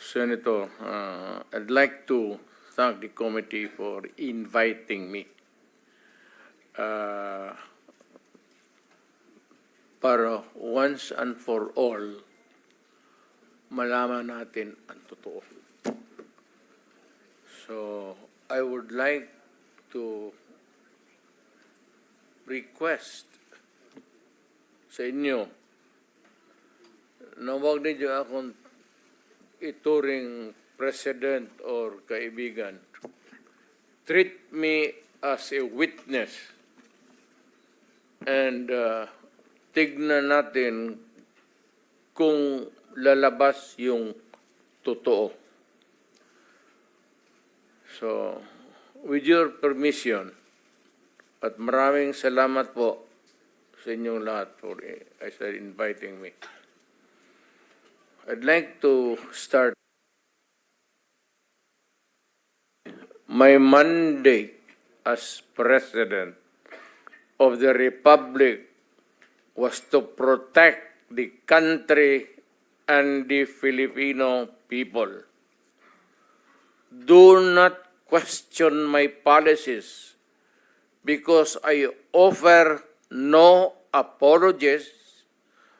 Senator, I'd like to thank the committee for inviting me para once and for all malaman natin ang totoo. So, I would like to request sa inyo na huwag ninyo akong ituring president or kaibigan. Treat me as a witness and tignan natin kung lalabas yung totoo. So, with your permission, at maraming salamat po sa inyong lahat for inviting me. I'd like to start. My mandate as President of the Republic was to protect the country and the Filipino people. Do not question my policies because I offer no apologies,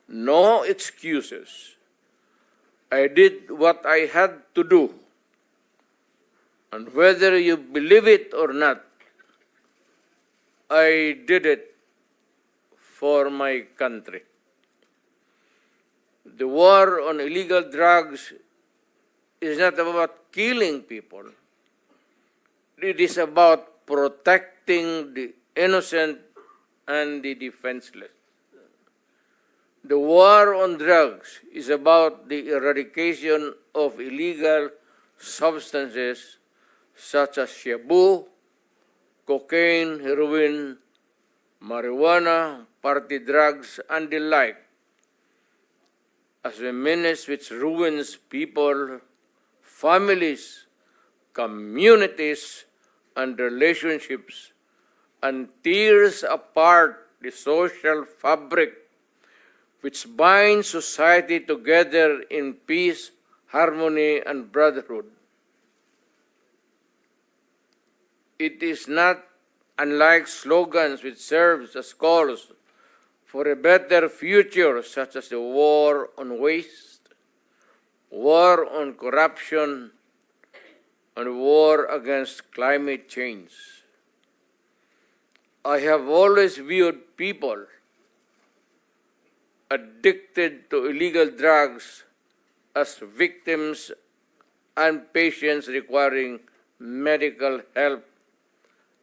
no excuses. I did what I had to do. And whether you believe it or not, I did it for my country. The war on illegal drugs is not about killing people. It is about protecting the innocent and the defenseless. The war on drugs is about the eradication of illegal substances such as shabu, cocaine, heroin, marijuana, party drugs, and the like, as a menace which ruins people, families, communities, and relationships, and tears apart the social fabric which binds society together in peace, harmony, and brotherhood. It is not unlike slogans which serves as calls for a better future, such as the war on waste, war on corruption, and war against climate change. I have always viewed people addicted to illegal drugs as victims and patients requiring medical help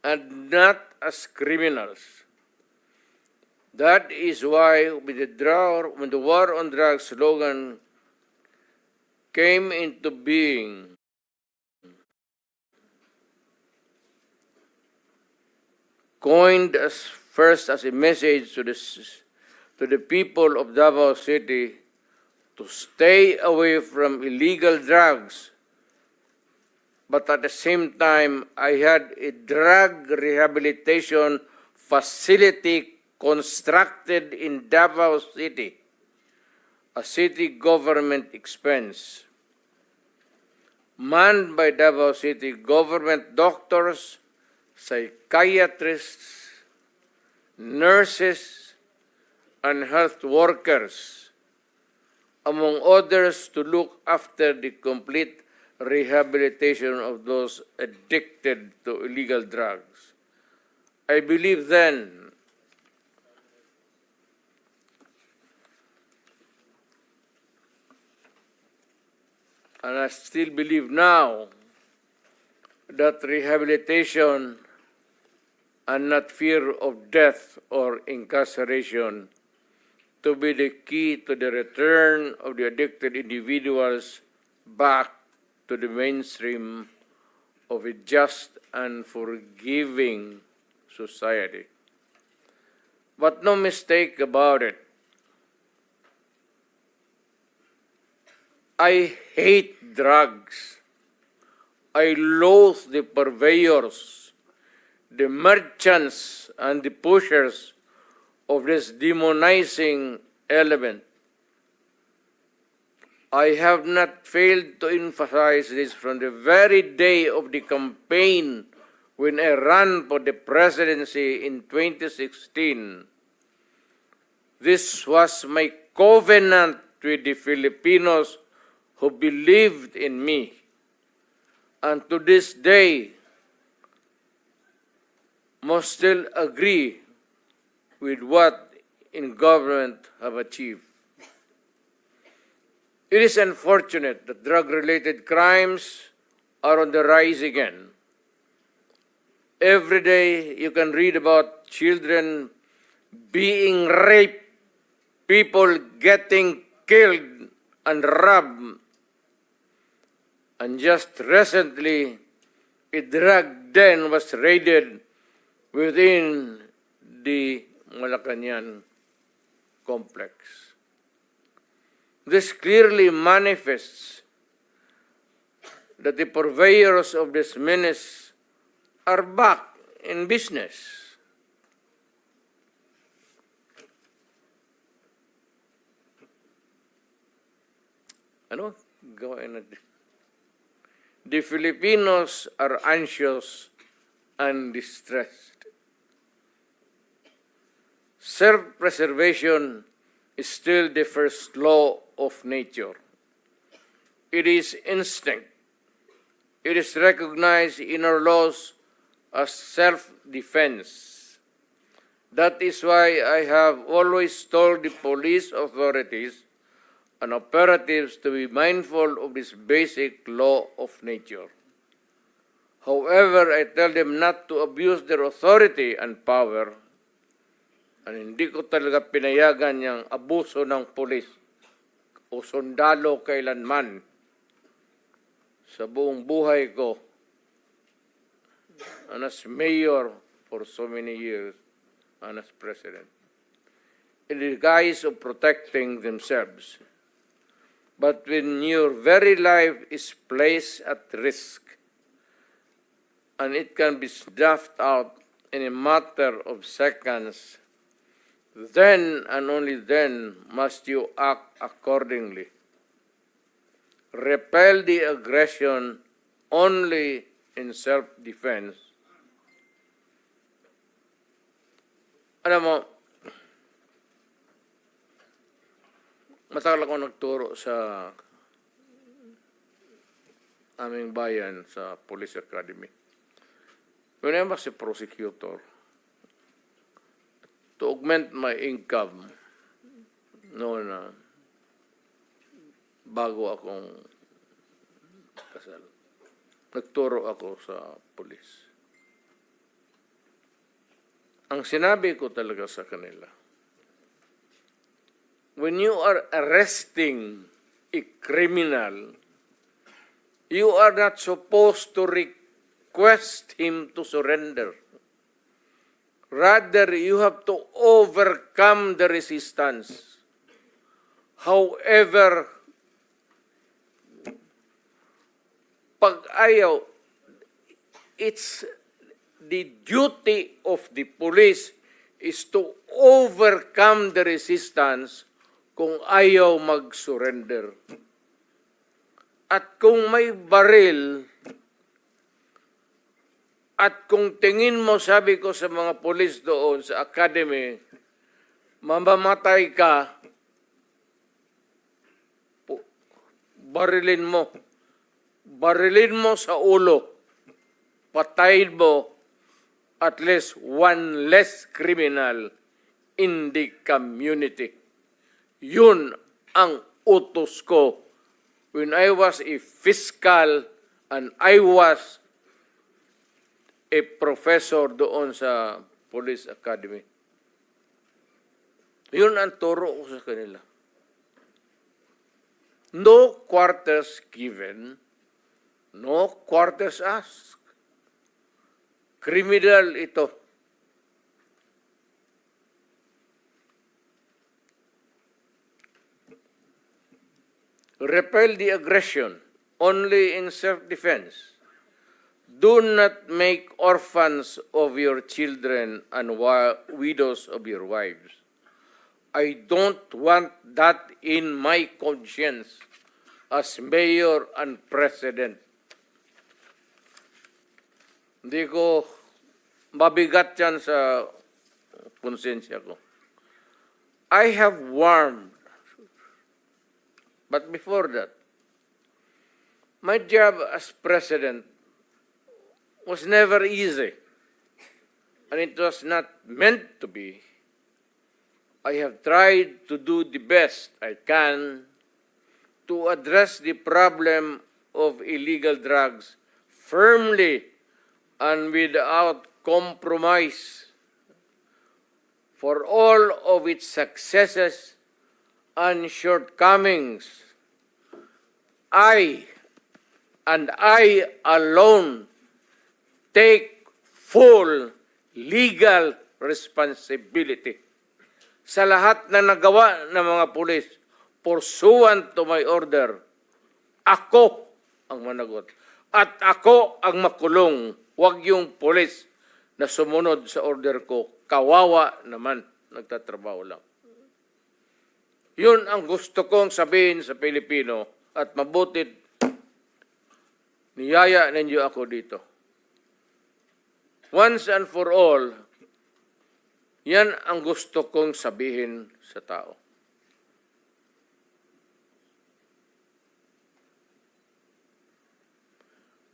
and not as criminals. That is why when the war on drugs slogan came into being, coined first as a message to the people of Davao City to stay away from illegal drugs, but at the same time, I had a drug rehabilitation facility constructed in Davao City, a city government expense, manned by Davao City government doctors, psychiatrists, nurses, and health workers, among others, to look after the complete rehabilitation of those addicted to illegal drugs. I believe then and I still believe now that rehabilitation and not fear of death or incarceration to be the key to the return of the addicted individuals back to the mainstream of a just and forgiving society. But no mistake about it, I hate drugs. I loathe the purveyors, the merchants, and the pushers of this demonizing element. I have not failed to emphasize this from the very day of the campaign when I ran for the presidency in 2016. This was my covenant with the Filipinos who believed in me. And to this day, most still agree with what in government have achieved. It is unfortunate that drug-related crimes are on the rise again. Every day you can read about children being raped, people getting killed and robbed. And just recently, a drug den was raided within the Malacanang complex. This clearly manifests that the purveyors of this menace are back in business. Ano? Gawin natin. The Filipinos are anxious and distressed. Self-preservation is still the first law of nature. It is instinct. It is recognized in our laws as self-defense. That is why I have always told the police authorities and operatives to be mindful of this basic law of nature. However, I tell them not to abuse their authority and power, and hindi ko talaga pinayagan yung abuso ng pulis o sundalo kailanman sa buong buhay ko and as mayor for so many years and as president, in the guise of protecting themselves. But when your very life is placed at risk, and it can be snuffed out in a matter of seconds, then and only then must you act accordingly. Repel the aggression only in self-defense. Alam mo, matagal ako nagturo sa aming bayan sa Police Academy. When I was a prosecutor, to augment my income noon bago akong kasal, nagturo ako sa pulis. Ang sinabi ko talaga sa kanila, when you are arresting a criminal, you are not supposed to request him to surrender. Rather, you have to overcome the resistance. However, pag ayaw, it's the duty of the police is to overcome the resistance kung ayaw mag-surrender. At kung may baril, at kung tingin mo, sabi ko sa mga polis doon sa academy, mamamatay ka, barilin mo. Barilin mo sa ulo. Patayin mo at least one less criminal in the community. Yun ang utos ko when I was a fiscal and I was a professor doon sa Police Academy. Yun ang turo ko sa kanila. No quarters given, no quarters asked. Criminal ito. Repel the aggression only in self-defense. Do not make orphans of your children and widows of your wives. I don't want that in my conscience. as mayor and president. Hindi ko mabigat yan sa konsensya ko. I have warned, but before that, my job as president was never easy, and it was not meant to be. I have tried to do the best I can to address the problem of illegal drugs firmly and without compromise. For all of its successes and shortcomings, I alone take full legal responsibility sa lahat na nagawa ng mga pulis pursuant to my order. Ako ang managot. At ako ang makulong. Huwag yung pulis na sumunod sa order ko. Kawawa naman, nagtatrabaho lang. Yun ang gusto kong sabihin sa Pilipino at mabutit niyaya ninyo ako dito. Once and for all, yan ang gusto kong sabihin sa tao.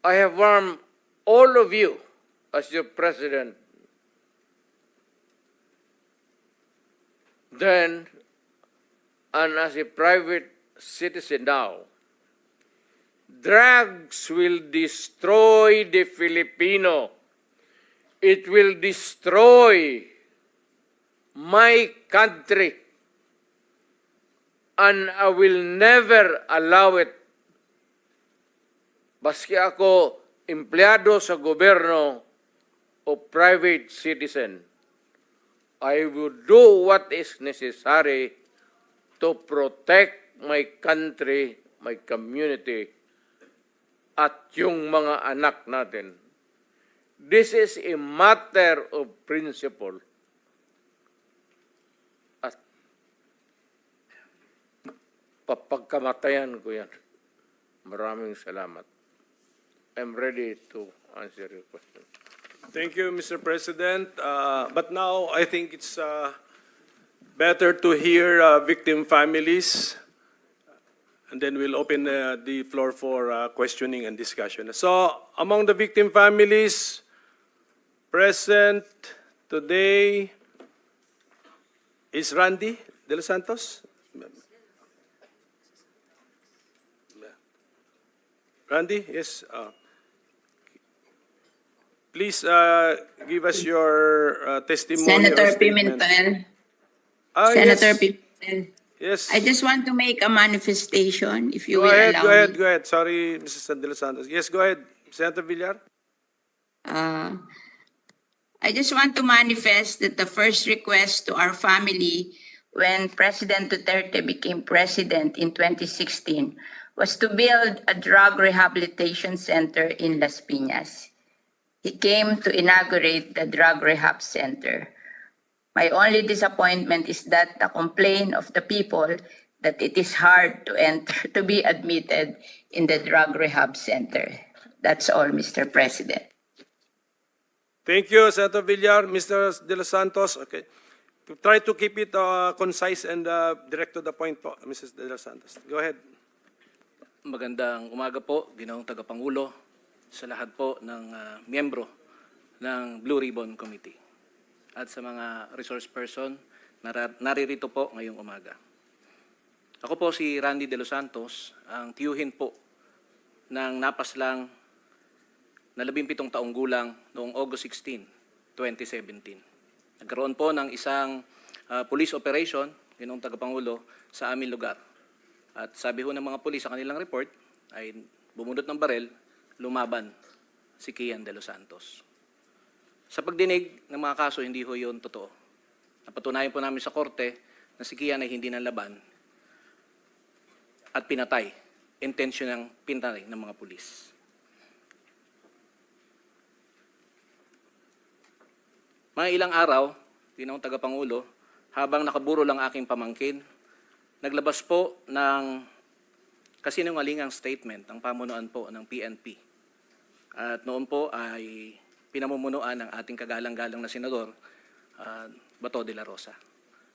I have warned all of you as your president then and as a private citizen now. Drugs will destroy the Filipino. It will destroy my country, and I will never allow it. Baski ako empleyado sa gobyerno o private citizen, I will do what is necessary to protect my country, my community, at yung mga anak natin. This is a matter of principle. At papagkamatayan ko yan. Maraming salamat. I'm ready to answer your question. Thank you, Mr. President. But now I think it's better to hear victim families, and then we'll open the floor for questioning and discussion. So, among the victim families present today is Randy De Los Santos. Randy, yes. Please give us your testimony. Senator Pimentel. Senator Yes. Pimentel. Yes. I just want to make a manifestation, if you Go will ahead, allow go ahead, me. go ahead. Sorry, Mrs. De Los Santos. Yes, go ahead. Senator Villar. I just want to manifest that the first request to our family when President Duterte became president in 2016 was to build a drug rehabilitation center in Las Piñas. He came to inaugurate the drug rehab center. My only disappointment is that the complaint of the people that it is hard to enter, to be admitted in the drug rehab center. That's all, Mr. President. Thank you, Senator Villar. Mr. De Los Santos, okay. Try to keep it concise and direct to the point po, Mrs. De Los Santos. Go ahead. Magandang umaga po, Ginoong Tagapangulo, sa lahat po ng miyembro ng Blue Ribbon Committee at sa mga resource person na naririto po ngayong umaga. Ako po si Randy De Los Santos, ang tiyuhin po ng napaslang na 17 taong gulang noong August 16, 2017. Nagkaroon po ng isang police operation, Ginoong Tagapangulo, sa aming lugar. At sabi ho ng mga pulis sa kanilang report ay bumunot ng barel, lumaban si Kian De Los Santos. Sa pagdinig ng mga kaso, hindi ho yun totoo. Napatunayan po namin sa korte na si Kian ay hindi nalaban at pinatay, intensyonang pinatay ng mga pulis. Mga ilang araw, Ginoong Tagapangulo, habang nakaburo lang aking pamangkin, naglabas po ng kasinungalingang statement ang pamunuan po ng PNP. At noon po ay pinamumunuan ng ating kagalang-galang na senador, Bato de la Rosa.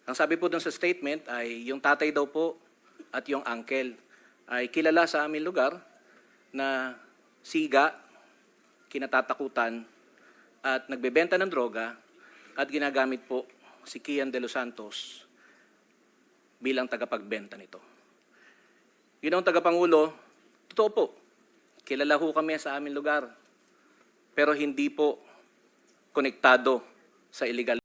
Ang sabi po dun sa statement ay yung tatay daw po at yung uncle ay kilala sa aming lugar na siga, kinatatakutan at nagbebenta ng droga at ginagamit po si Kian de los Santos bilang tagapagbenta nito. Yun ang tagapangulo, totoo po, kilala ho kami sa aming lugar, pero hindi po konektado sa illegal